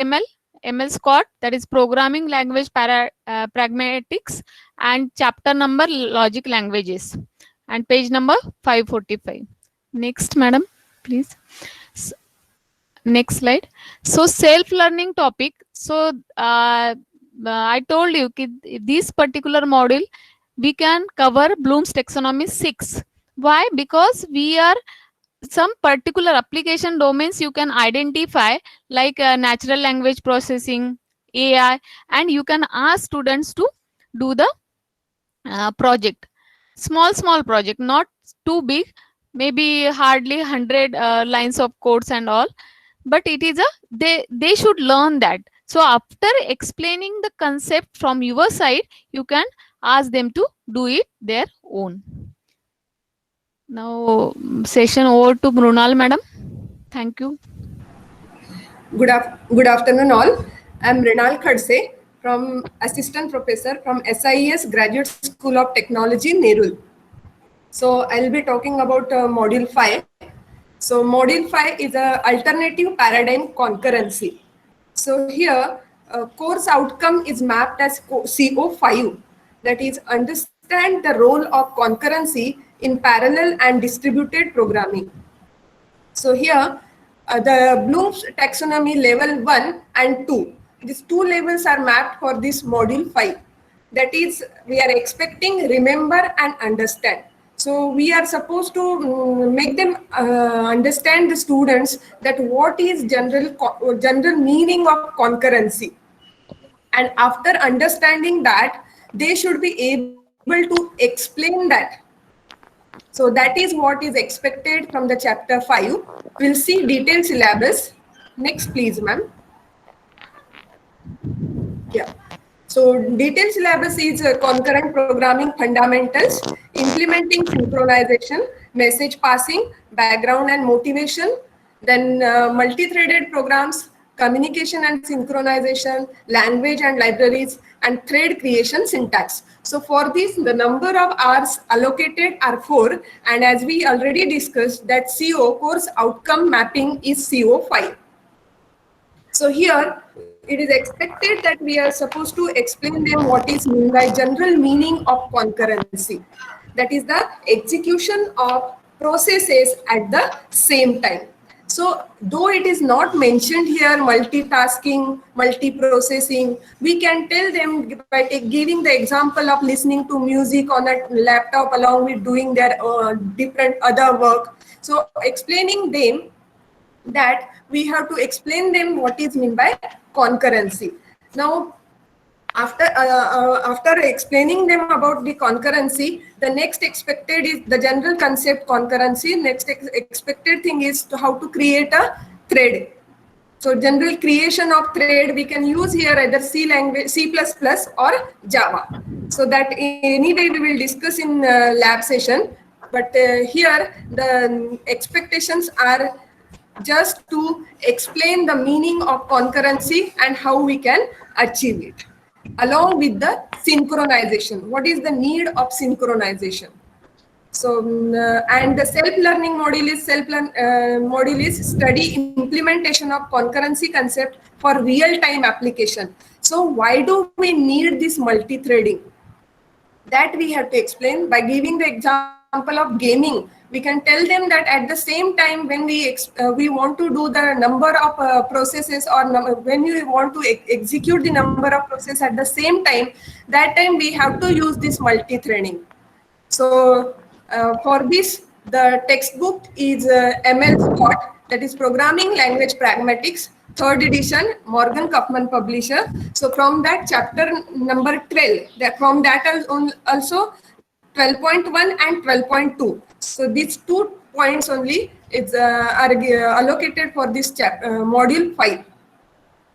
ML, ML Scott, that is Programming Language Pragmatics, and chapter number Logic Languages, and page number 545. Next, madam, please. S- Next slide. So, self learning topic. So, I told you this particular module we can cover Bloom's taxonomy 6. Why? Because we are some particular application domains you can identify, like natural language processing, AI, and you can ask students to do the project, small project, not too big, maybe hardly 100 lines of codes and all, but it is a they should learn that. So after explaining the concept from your side, you can ask them to do it their own. Now session over to Brunal madam. Thank you. Good afternoon all. I'm Renal Khadse from Assistant Professor from SIES Graduate School of Technology, Nerul. So I'll be talking about Module 5. So Module 5 is a alternative paradigm concurrency. So here course outcome is mapped as CO5, that is understand the role of concurrency in parallel and distributed programming. So here the Bloom's taxonomy level 1 and 2. These two levels are mapped for this module 5. That is, we are expecting remember and understand. So we are supposed to make them understand the students that what is general meaning of concurrency. And after understanding that, they should be able to explain that. So that is what is expected from the chapter 5. We'll see detailed syllabus. Next, please, ma'am. Yeah. So detailed syllabus is concurrent programming fundamentals, implementing synchronization, message passing, background and motivation, then multi-threaded programs, communication and synchronization, language and libraries, and thread creation syntax. So for this, the number of hours allocated are 4, and as we already discussed, that CO, course outcome mapping, is CO5. So here it is expected that we are supposed to explain them what is mean by general meaning of concurrency. That is the execution of processes at the same time. So though it is not mentioned here multitasking, multiprocessing, we can tell them by giving the example of listening to music on a laptop along with doing their different other work. So explaining them that we have to explain them what is meant by concurrency. Now, after explaining them about the concurrency, the next expected is the general concept concurrency. Next expected thing is how to create a thread. So general creation of thread we can use here either C language, C++ or Java. So that anyway we will discuss in lab session. But here the expectations are just to explain the meaning of concurrency and how we can achieve it, along with the synchronization. What is the need of synchronization? So, and the self-learning module is study implementation of concurrency concept for real-time application. So, why do we need this multi-threading? That we have to explain by giving the example of gaming. We can tell them that at the same time when we want to do the number of processes, or when you want to execute the number of processes at the same time, that time we have to use this multi-threading. So for this, the textbook is ML Scott, that is Programming Language Pragmatics, 3rd edition, Morgan Kaufman publisher. So from that chapter number 12, from that also 12.1 and 12.2. So these 2 points only are allocated for this module 5.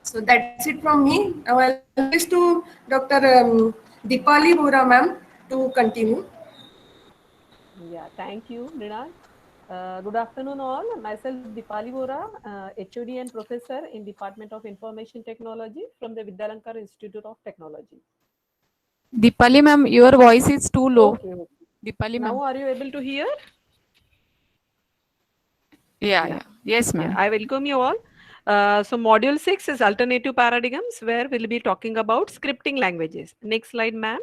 So that's it from me. Now I'll request to Dr. Dipali Vora ma'am to continue. Yeah, thank you, Mrinal. Good afternoon all. Myself Dipali Vora, HOD and Professor in Department of Information Technology from the Vidyalankar Institute of Technology. Dipali ma'am, your voice is too low. Okay. Dipali ma'am. Now are you able to hear? Yeah. Yes ma'am. I welcome you all. So module 6 is alternative paradigms, where we'll be talking about scripting languages. Next slide, ma'am.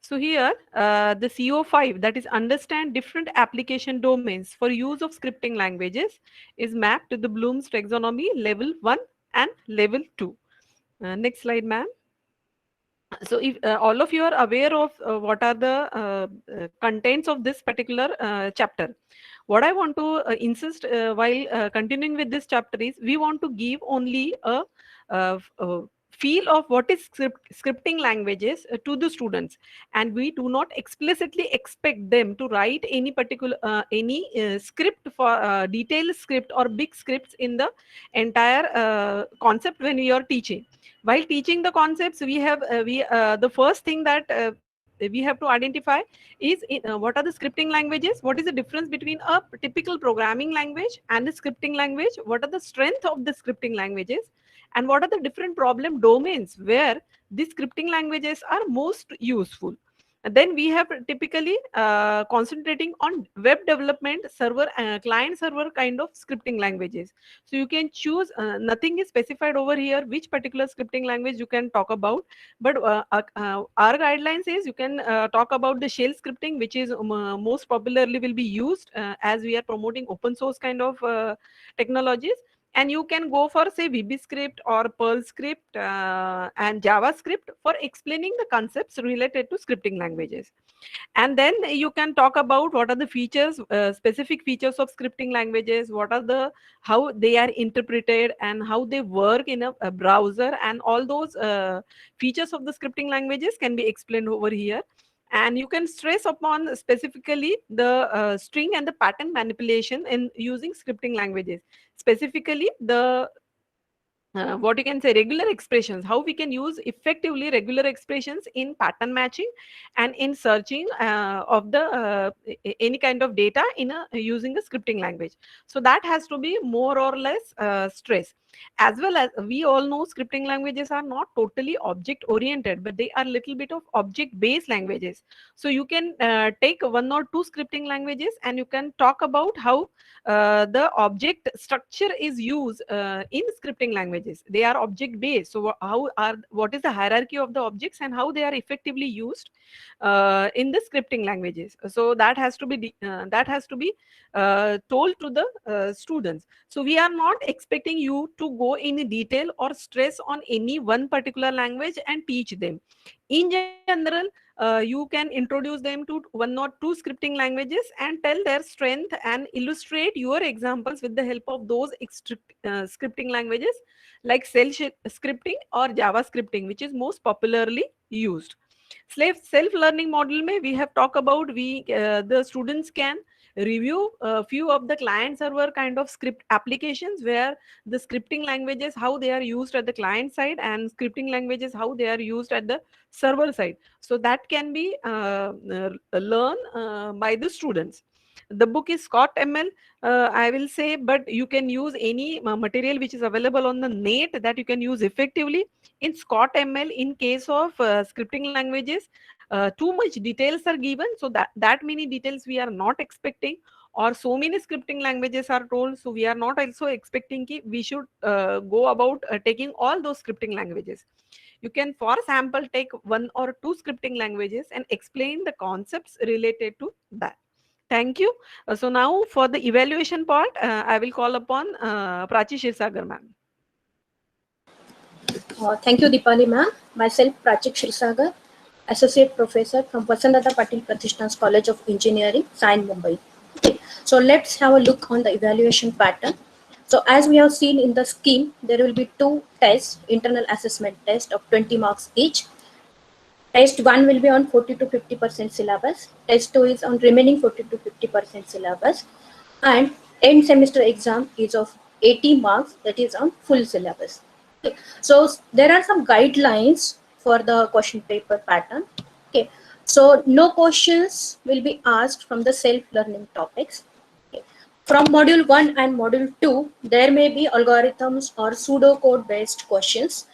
So here, the CO5, that is understand different application domains for use of scripting languages, is mapped to the Bloom's taxonomy level 1 and level 2. Next slide, ma'am. So if all of you are aware of what are the contents of this particular chapter, what I want to insist while continuing with this chapter is we want to give only a, feel of what is scripting languages to the students, and we do not explicitly expect them to write any particular script for detailed script or big scripts in the entire concept when we are teaching. While teaching the concepts, we have the first thing that we have to identify is what are the scripting languages, what is the difference between a typical programming language and a scripting language, what are the strength of the scripting languages, and what are the different problem domains where these scripting languages are most useful. And then we have typically concentrating on web development, server client server kind of scripting languages. So you can choose, nothing is specified over here which particular scripting language you can talk about, but our guidelines is you can talk about the shell scripting, which is most popularly will be used as we are promoting open source kind of technologies. And you can go for say VB script or Perl script and JavaScript for explaining the concepts related to scripting languages. And then you can talk about what are the features, specific features of scripting languages, what are the, how they are interpreted and how they work in a browser, and all those features of the scripting languages can be explained over here. And you can stress upon specifically the string and the pattern manipulation in using scripting languages, specifically the what you can say regular expressions, how we can use effectively regular expressions in pattern matching and in searching of the any kind of data in a using a scripting language. So that has to be more or less stress. As well as we all know scripting languages are not totally object oriented, but they are little bit of object based languages. So you can take one or two scripting languages and you can talk about how the object structure is used in scripting languages. They are object based. So what is the hierarchy of the objects and how they are effectively used in the scripting languages. So that has to be told to the students. So we are not expecting you to go in detail or stress on any one particular language and teach them. In general, you can introduce them to one or two scripting languages and tell their strength and illustrate your examples with the help of those scripting languages like scripting or Java scripting, which is most popularly used. Self-learning model mein we have talked about the students can review a few of the client server kind of script applications where the scripting languages how they are used at the client side and scripting languages how they are used at the server side. So that can be learned by the students. The book is Scott ML, I will say, but you can use any material which is available on the net that you can use effectively. In Scott ML, in case of scripting languages, too much details are given, so that many details we are not expecting, or so many scripting languages are told, so we are not also expecting ki we should go about taking all those scripting languages. You can for sample take one or two scripting languages and explain the concepts related to that. Thank you. So now for the evaluation part, I will call upon Prachi Shirsagar ma'am. Thank you, Dipali ma'am. Myself, Prachik Shirsagar, Associate Professor from Vasantdada Patil Pratishthan's College of Engineering, Science, Mumbai. Okay. So let's have a look on the evaluation pattern. So as we have seen in the scheme, there will be two tests, internal assessment test of 20 marks each. Test 1 will be on 40 to 50% syllabus. Test 2 is on remaining 40 to 50% syllabus. And end semester exam is of 80 marks, that is on full syllabus. Okay. So there are some guidelines for the question paper pattern. Okay. So no questions will be asked from the self-learning topics. Okay. From module 1 and module 2, there may be algorithms or pseudocode based questions.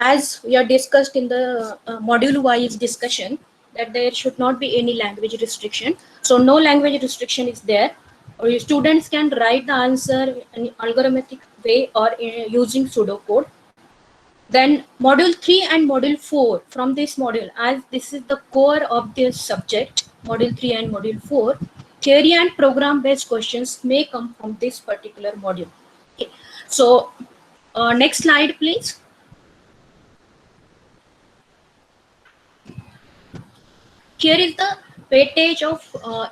As we are discussed in the module-wise discussion, that there should not be any language restriction. So no language restriction is there or students can write the answer in algorithmic way or using pseudocode. Then module 3 and module 4, from this module, as this is the core of this subject, module 3 and module 4, theory and program based questions may come from this particular module. Okay. So next slide, please. Here is the weightage of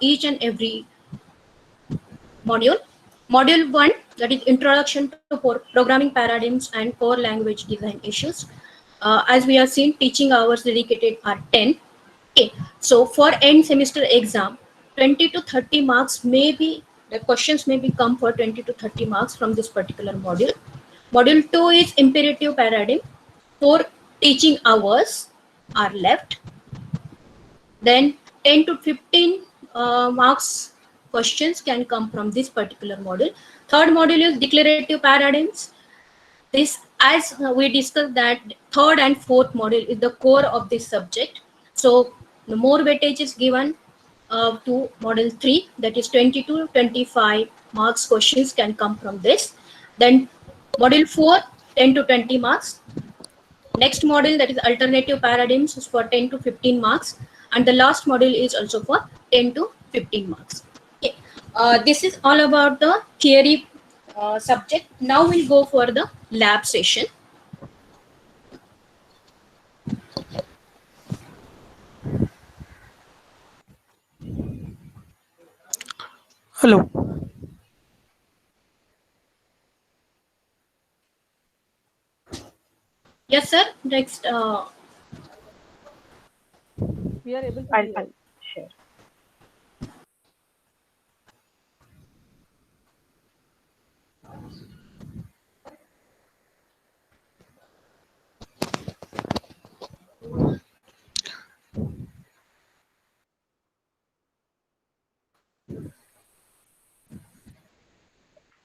each and every module. Module 1, that is Introduction to Programming Paradigms and Core Language Design Issues. As we have seen, teaching hours dedicated are 10. Okay. So for end semester exam, 20 to 30 marks may be, the questions may be come for 20 to 30 marks from this particular module. Module 2 is Imperative Paradigm. 4 teaching hours are left. Then 10 to 15 marks questions can come from this particular module. Third module is Declarative Paradigms. This, as we discussed, that third and fourth module is the core of this subject. So the more weightage is given to module 3, that is 20 to 25 marks questions can come from this. Then module 4, 10 to 20 marks. Next module, that is Alternative Paradigms, is for 10 to 15 marks. And the last module is also for 10 to 15 marks. Okay. This is all about the theory subject. Now we'll go for the lab session. Hello. Yes, sir. Next. We are able to I'll hear. share.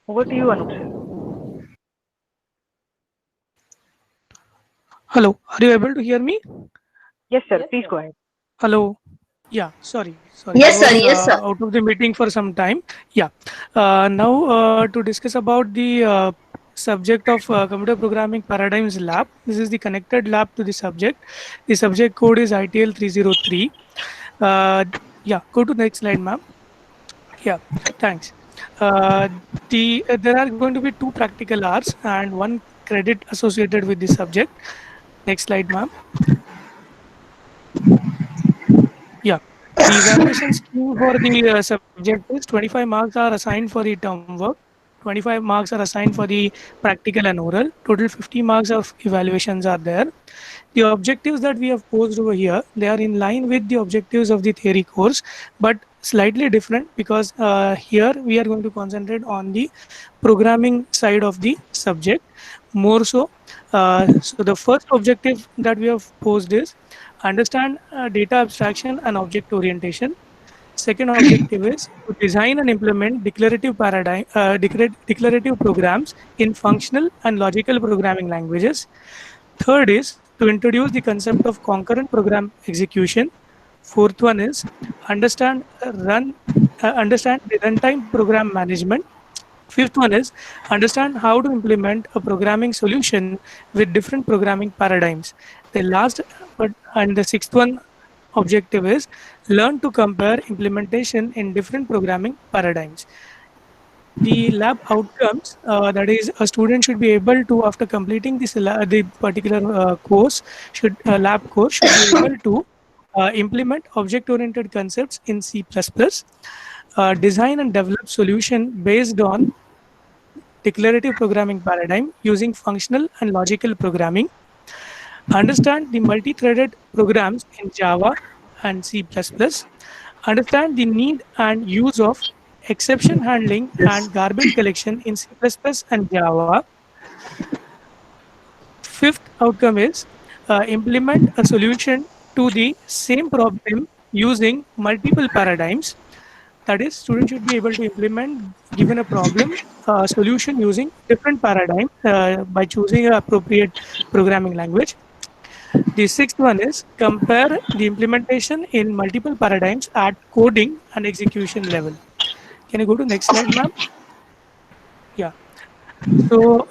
Over to you, Anup sir. Hello. Are you able to hear me? Yes, sir. Yes, Please sir. go ahead. Hello. Yeah. Sorry. Yes, I sir. was Yes, sir. out of the meeting for some time. Yeah. Now to discuss about the subject of computer programming paradigms lab. This is the connected lab to the subject. The subject code is ITL 303. Yeah. Go to the next slide, ma'am. Yeah. Thanks. There are going to be 2 practical hours and 1 credit associated with the subject. Next slide, ma'am. Yeah. The evaluation scheme for the subject is 25 marks are assigned for the term work, 25 marks are assigned for the practical and oral. Total 50 marks of evaluations are there. The objectives that we have posed over here, they are in line with the objectives of the theory course, but slightly different because here we are going to concentrate on the programming side of the subject more so. So the first objective that we have posed is understand data abstraction and object orientation. Second objective is to design and implement declarative programs in functional and logical programming languages. Third is to introduce the concept of concurrent program execution. Fourth one is understand the runtime program management. Fifth one is understand how to implement a programming solution with different programming paradigms. The last and the sixth one objective is learn to compare implementation in different programming paradigms. The lab outcomes, that is, a student should be able to, after completing the particular lab course, should be able to implement object-oriented concepts in C++, design and develop solution based on declarative programming paradigm using functional and logical programming, understand the multi-threaded programs in Java and C++, understand the need and use of exception handling and garbage collection in C++ and Java. Fifth outcome is implement a solution to the same problem using multiple paradigms. That is, students should be able to implement, given a problem, solution using different paradigms by choosing an appropriate programming language. The sixth one is compare the implementation in multiple paradigms at coding and execution level. Can you go to next slide, ma'am? Yeah. So